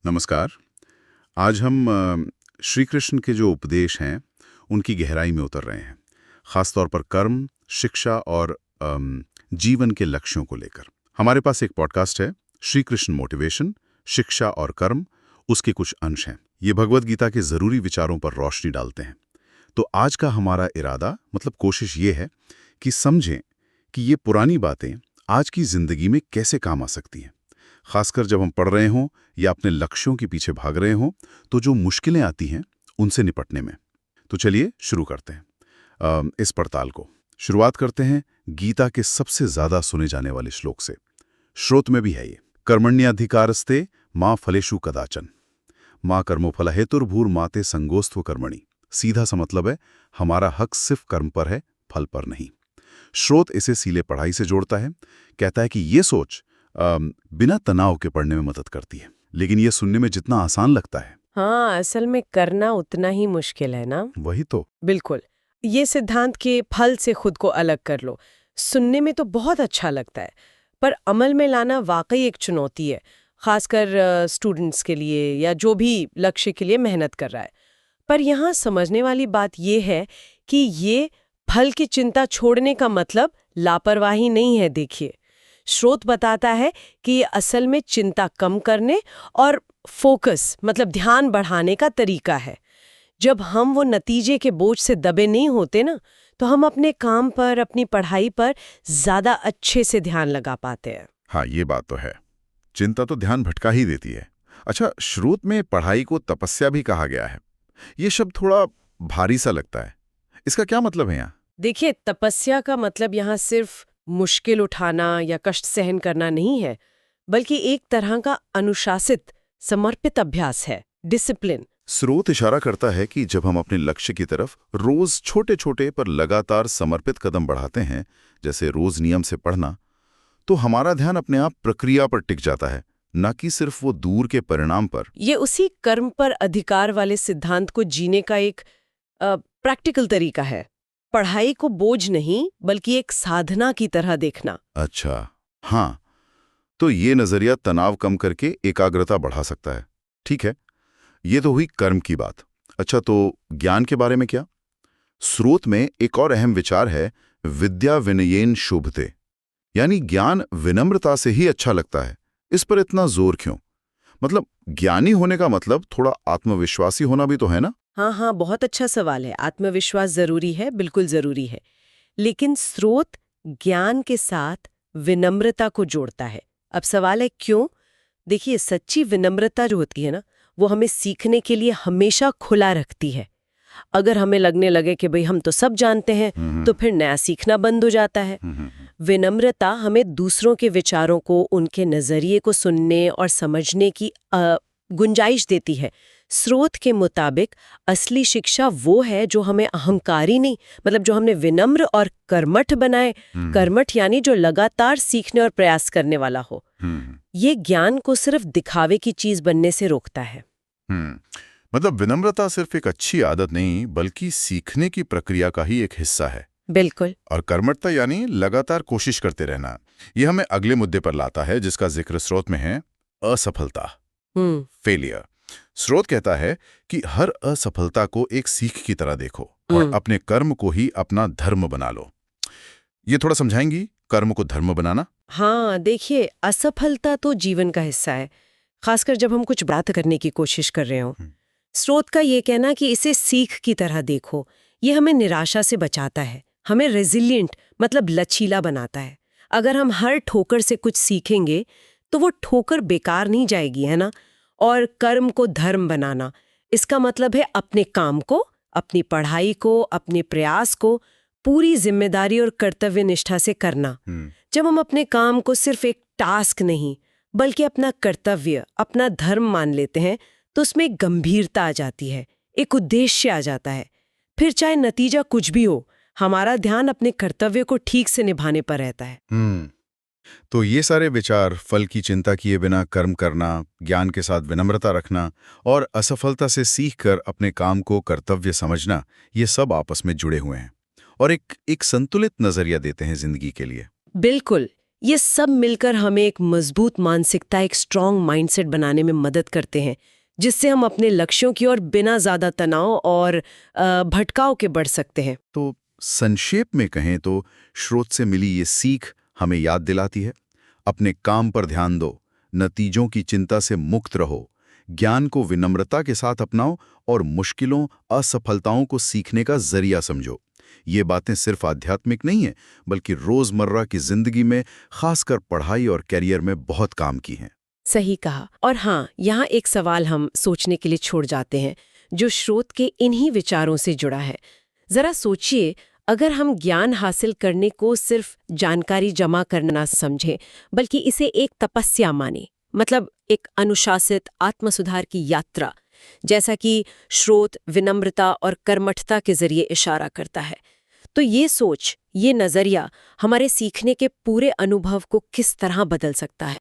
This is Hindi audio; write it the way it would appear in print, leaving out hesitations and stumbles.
नमस्कार। आज हम श्री कृष्ण के जो उपदेश हैं उनकी गहराई में उतर रहे हैं, खास तौर पर कर्म, शिक्षा और जीवन के लक्ष्यों को लेकर। हमारे पास एक पॉडकास्ट है, श्री कृष्ण मोटिवेशन, शिक्षा और कर्म, उसके कुछ अंश हैं। ये भगवद गीता के ज़रूरी विचारों पर रोशनी डालते हैं। तो आज का हमारा इरादा, मतलब कोशिश ये है कि समझें कि ये पुरानी बातें आज की ज़िंदगी में कैसे काम आ सकती हैं। खासकर जब हम पढ़ रहे हों या अपने लक्ष्यों के पीछे भाग रहे हों, तो जो मुश्किलें आती हैं उनसे निपटने में। तो चलिए शुरू करते हैं इस पड़ताल को। शुरुआत करते हैं गीता के सबसे ज्यादा सुने जाने वाले श्लोक से। श्रोत में भी है ये, कर्मण्यधिकारस्ते मां फलेषु कदाचन, मां कर्मोफल हेतुर्भूर माते संगोस्त्व कर्मणि। सीधा सा मतलब है, हमारा हक सिर्फ कर्म पर है, फल पर नहीं। श्रोत इसे सीले पढ़ाई से जोड़ता है, कहता है कि ये सोच बिना तनाव के पढ़ने में मदद करती है। लेकिन ये सुनने में जितना आसान लगता है, हाँ, असल में करना उतना ही मुश्किल है ना। वही तो। बिल्कुल। ये सिद्धांत के फल से खुद को अलग कर लो, सुनने में तो बहुत अच्छा लगता है, पर अमल में लाना वाकई एक चुनौती है, खासकर स्टूडेंट्स के लिए या जो भी लक्ष्य के लिए मेहनत कर रहा है। पर यहाँ समझने वाली बात ये है कि ये फल की चिंता छोड़ने का मतलब लापरवाही नहीं है। देखिए, स्रोत बताता है कि ये असल में चिंता कम करने और फोकस, मतलब ध्यान बढ़ाने का तरीका है। जब हम वो नतीजे के बोझ से दबे नहीं होते ना, तो हम अपने काम पर, अपनी पढ़ाई पर ज्यादा अच्छे से ध्यान लगा पाते हैं। हाँ, ये बात तो है। चिंता तो ध्यान भटका ही देती है। अच्छा, श्रुत में पढ़ाई को तपस्या भी कहा गया है। ये शब्द थोड़ा भारी सा लगता है। इसका क्या मतलब है यहाँ? देखिए, तपस्या का मतलब यहाँ सिर्फ मुश्किल उठाना या कष्ट सहन करना नहीं है, बल्कि एक तरह का अनुशासित, समर्पित अभ्यास है, डिसिप्लिन। स्रोत इशारा करता है कि जब हम अपने लक्ष्य की तरफ रोज छोटे छोटे पर लगातार समर्पित कदम बढ़ाते हैं, जैसे रोज नियम से पढ़ना, तो हमारा ध्यान अपने आप प्रक्रिया पर टिक जाता है, न कि सिर्फ वो दूर के परिणाम पर। ये उसी कर्म पर अधिकार वाले सिद्धांत को जीने का एक प्रैक्टिकल तरीका है। पढ़ाई को बोझ नहीं, बल्कि एक साधना की तरह देखना। अच्छा, हाँ, तो ये नजरिया तनाव कम करके एकाग्रता बढ़ा सकता है। ठीक है, ये तो हुई कर्म की बात। अच्छा, तो ज्ञान के बारे में क्या? स्रोत में एक और अहम विचार है, विद्या विनयेन शोभते, यानी ज्ञान विनम्रता से ही अच्छा लगता है। इस पर इतना जोर क्यों? मतलब ज्ञानी होने का मतलब थोड़ा आत्मविश्वासी होना भी तो है ना? हाँ हाँ, बहुत अच्छा सवाल है। आत्मविश्वास जरूरी है, बिल्कुल जरूरी है, लेकिन स्रोत ज्ञान के साथ विनम्रता को जोड़ता है। अब सवाल है क्यों? देखिए, सच्ची विनम्रता जो होती है ना, वो हमें सीखने के लिए हमेशा खुला रखती है। अगर हमें लगने लगे कि भाई हम तो सब जानते हैं, तो फिर नया सीखना बंद हो जाता है। विनम्रता हमें दूसरों के विचारों को, उनके नजरिए को सुनने और समझने की गुंजाइश देती है। स्रोत के मुताबिक असली शिक्षा वो है जो हमें अहंकारी नहीं, मतलब जो हमें विनम्र और कर्मठ बनाए। कर्मठ यानी जो लगातार सीखने और प्रयास करने वाला हो। ये ज्ञान को सिर्फ दिखावे की चीज बनने से रोकता है। मतलब विनम्रता सिर्फ एक अच्छी आदत नहीं, बल्कि सीखने की प्रक्रिया का ही एक हिस्सा है। बिल्कुल। और कर्मठता यानी लगातार कोशिश करते रहना। यह हमें अगले मुद्दे पर लाता है, जिसका जिक्र स्रोत में है, असफलता, फेलियर। स्रोत कहता है कि हर असफलता को एक सीख की तरह देखो और अपने कर्म को ही अपना धर्म बना लो। ये थोड़ा समझाएंगी, कर्म को धर्म बनाना? हाँ, देखिए, असफलता तो जीवन का हिस्सा है, खासकर जब हम कुछ बात करने की कोशिश कर रहे हो। स्रोत का ये कहना कि इसे सीख की तरह देखो, ये हमें निराशा से बचाता है, हमें रेजिलिएंट, मतलब लचीला बनाता है। अगर हम हर ठोकर से कुछ सीखेंगे, तो वो ठोकर बेकार नहीं जाएगी, है ना? और कर्म को धर्म बनाना, इसका मतलब है अपने काम को, अपनी पढ़ाई को, अपने प्रयास को पूरी जिम्मेदारी और कर्तव्य निष्ठा से करना। जब हम अपने काम को सिर्फ एक टास्क नहीं, बल्कि अपना कर्तव्य, अपना धर्म मान लेते हैं, तो उसमें एक गंभीरता आ जाती है, एक उद्देश्य आ जाता है। फिर चाहे नतीजा कुछ भी हो, हमारा ध्यान अपने कर्तव्य को ठीक से निभाने पर रहता है। तो ये सारे विचार, फल की चिंता किए बिना कर्म करना, ज्ञान के साथ विनम्रता रखना और असफलता से सीखकर अपने काम को कर्तव्य समझना, ये सब आपस में जुड़े हुए हैं और एक संतुलित नजरिया देते हैं जिंदगी के लिए। बिल्कुल, ये सब मिलकर हमें एक मजबूत मानसिकता, एक स्ट्रांग माइंडसेट बनाने में मदद करते हैं, जिससे हम अपने लक्ष्यों की ओर बिना ज्यादा तनाव और भटकाव के बढ़ सकते हैं। तो संक्षेप में कहें तो स्रोत से मिली ये सीख हमें याद दिलाती है, अपने काम पर ध्यान दो, नतीजों की चिंता से मुक्त रहो, ज्ञान को विनम्रता के साथ अपनाओ और मुश्किलों, असफलताओं को सीखने का जरिया समझो। ये बातें सिर्फ आध्यात्मिक नहीं हैं, बल्कि रोजमर्रा की जिंदगी में, खासकर पढ़ाई और करियर में बहुत काम की हैं। सही कहा। और हाँ, यहाँ एक सवाल हम सोचने के लिए छोड़ जाते हैं, जो स्रोत के इन्हीं विचारों से जुड़ा है। जरा सोचिए, अगर हम ज्ञान हासिल करने को सिर्फ जानकारी जमा करना समझें, बल्कि इसे एक तपस्या माने, मतलब एक अनुशासित आत्मसुधार की यात्रा, जैसा कि स्रोत विनम्रता और कर्मठता के जरिए इशारा करता है, तो ये सोच, ये नजरिया हमारे सीखने के पूरे अनुभव को किस तरह बदल सकता है।